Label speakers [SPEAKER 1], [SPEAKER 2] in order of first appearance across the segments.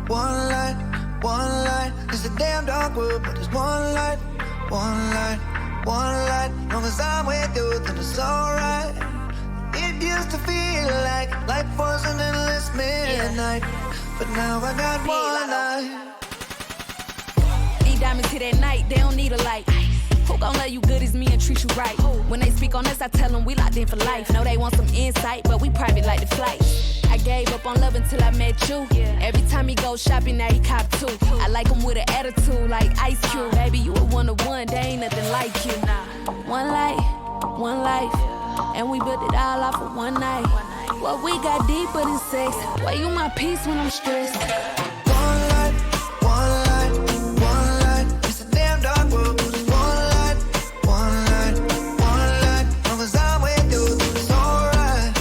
[SPEAKER 1] one light. It's a damn dark world, but there's one light, one light, one light. Long as I'm with you, then it's alright. It used to feel like life was an endless midnight, but now I got one light.
[SPEAKER 2] These diamonds hit at night, they don't need a light. Who gon' love you good as me and treat you right? When they speak on us, I tell them we locked in for life. Know they want some insight, but we private like the flight. I gave up on love until I met you. Every time he go shopping, now he cop too. I like him with an attitude like Ice Cube. Baby, you a one-of-one, there ain't nothing like you. One light, one life, and we built it all off of one night. What we got deeper than sex. Why you my peace when I'm stressed?
[SPEAKER 1] One light, one light, one light. It's a damn dark world, but it's one light, one light, one light. Long as I'm with you, it's alright.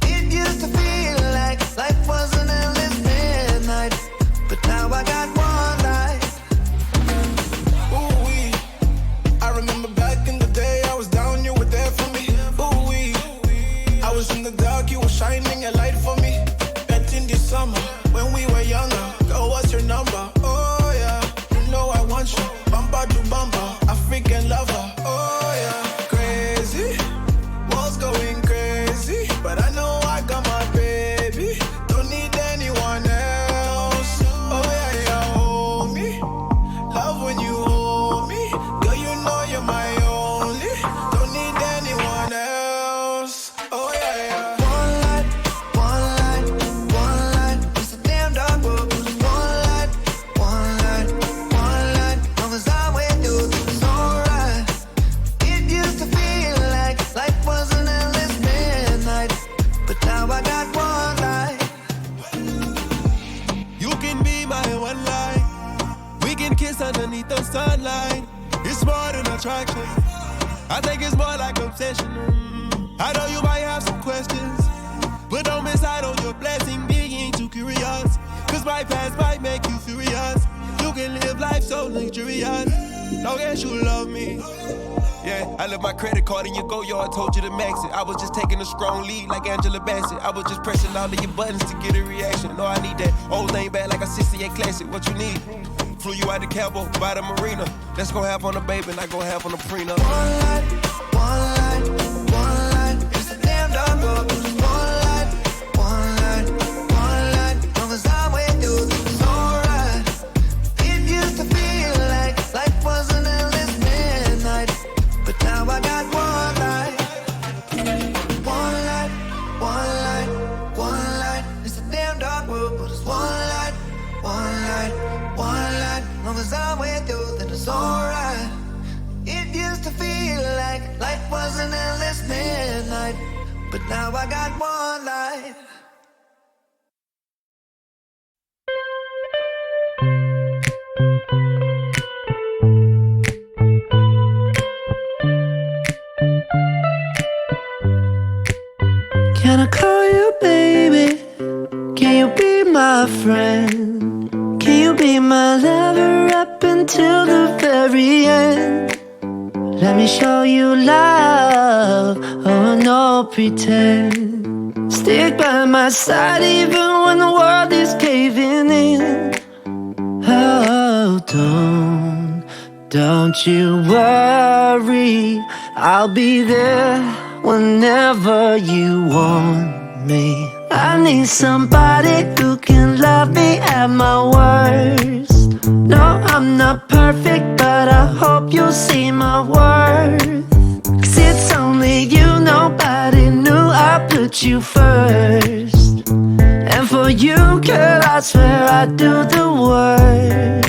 [SPEAKER 1] It used to feel like life was an endless midnight, but now I got one light.
[SPEAKER 3] Ooh-wee, I remember back in the day, I was down, you were there for me. Ooh-wee, I was in the dark, you were shining a light for me. Bet in the summer, when we were younger, girl, what's your number? Oh yeah, you know I want you, bumper to bumper, African lover. Oh yeah, crazy, what's going crazy? But I know I got my baby, don't need anyone else. Oh yeah, yeah, hold me, love when you hold me. Girl, you know you're my only, don't need anyone else. Oh yeah, yeah.
[SPEAKER 1] One light, one light, one light. It's a damn dark world, but it's one light, one light, one light. Long as I'm with you, it's alright. It used to feel like life was an endless midnight, but now I got one light.
[SPEAKER 4] You can be my one light. We can kiss underneath the sunlight. It's more than attraction. I think it's more like obsession. I know you might have some questions, but don't miss out on your blessing being too curious. Cause my past might make you furious. You can live life so luxurious, long as you love me. Yeah, I left my credit card in your go-yard, told you to max it. I was just taking a strong lead like Angela Bassett. I was just pressing all of your buttons to get a reaction. No, I need that old thing back like a 68 classic. What you need? Flew you out to Cabo by the marina. Let's go half on the baby, not go half on the prenup.
[SPEAKER 1] One light, one light, one light. It's a damn dark world, but it's one light, one light, one light. Long as I'm with you, it's alright. It used to feel like life was an endless midnight, but now I got one light. One light, one light, one light. It's a damn dark world, but it's one light, one light, one light. Long as I'm with you, then it's alright. It used to feel like life was an endless midnight, but now I got one light.
[SPEAKER 5] Can I call you baby? Can you be my friend? Can you be my lover up until the very end? Let me show you love, oh no pretend. Stick by my side even when the world is caving in. Oh, don't you worry, I'll be there whenever you want me. I need somebody who can love me at my worst. No, I'm not perfect, but I hope you'll see my worth. Cause it's only you, nobody knew I put you first. And for you, girl, I swear I do the worst.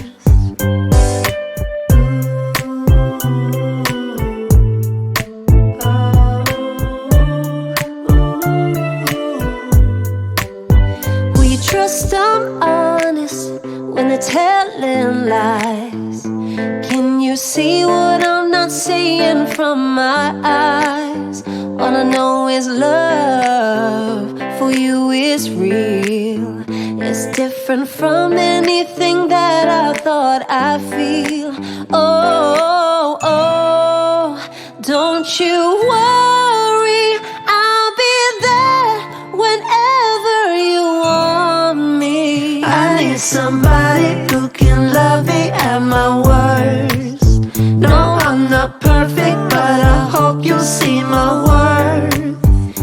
[SPEAKER 6] Trust I'm honest when they're telling lies. Can you see what I'm not seeing from my eyes? All I know is love for you is real. It's different from anything that I thought I feel. Oh, oh, don't you worry, I'll be there whenever you want me.
[SPEAKER 5] I need need somebody who can love me at my worst. No, I'm not perfect, but I hope you'll see my worth.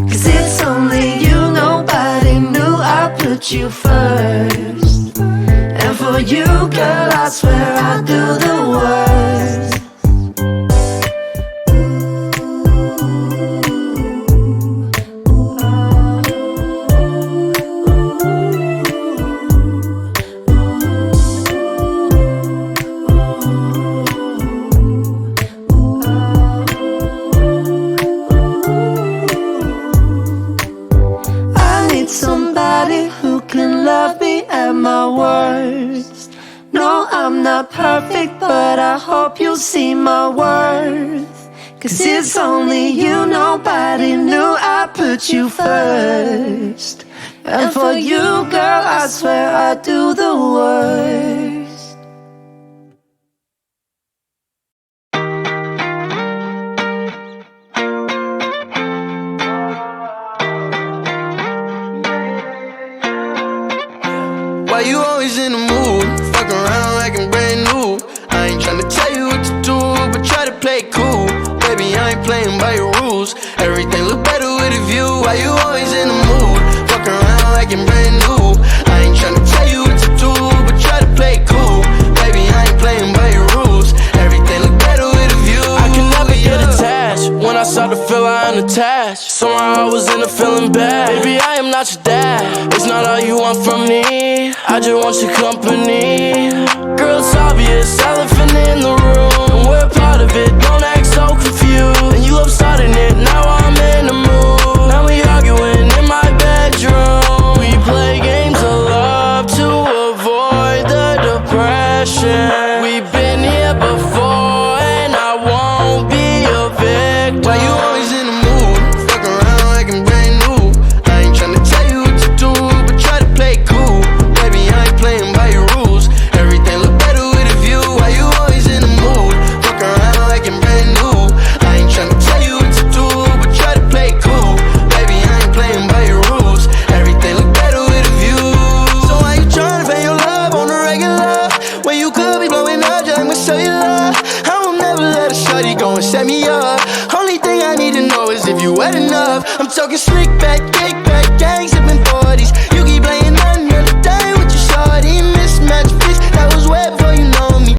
[SPEAKER 5] 'Cause it's only you, nobody knew I put you first. And for you, girl, I swear I do the worst. Somebody who can love me at my worst. No, I'm not perfect, but I hope you'll see my worth. 'Cause it's only you, nobody knew I put you first. And for you, girl, I swear I do the worst.
[SPEAKER 3] Why you always in the mood? Fuck around like I'm brand new. I ain't tryna tell you what to do, but try to play cool. Baby, I ain't playing by your rules. Everything look better with a view. Why you always in the mood? Fuck around like I'm brand new. I ain't tryna tell you what to do, but try to play cool. Baby, I ain't playing by your rules. Everything look better with a view.
[SPEAKER 7] I can never get attached. When I start to feel I unattached, somehow I was in a feeling bad. Baby, I am not your dad. It's not all you want from me. I just want your company. Girl, it's obvious, elephant in the room. We're part of it, don't act so confused. And you love starting it, now I'm in the mood. Now we arguing in my bedroom. We play games of love to avoid the depression. We've been here before and I won't be a victim.
[SPEAKER 3] Why you always in the mood? Fuck around like I'm brand new. I ain't tryna tell you what to do, but try to play cool. Baby, I ain't playing by your rules. Everything look better with a view. Why you always in the mood? Fuck around like I'm brand new. I ain't tryna tell you what to do, but try to play cool. Baby, I ain't playing by your rules. Everything look better with a view. So why you tryna pay your love on the regular when you could be blowing up just like my cellular? I will never let a shorty go and set me up. Only thing I need to know is if you wet enough. I'm talking slick back, kick back, gangs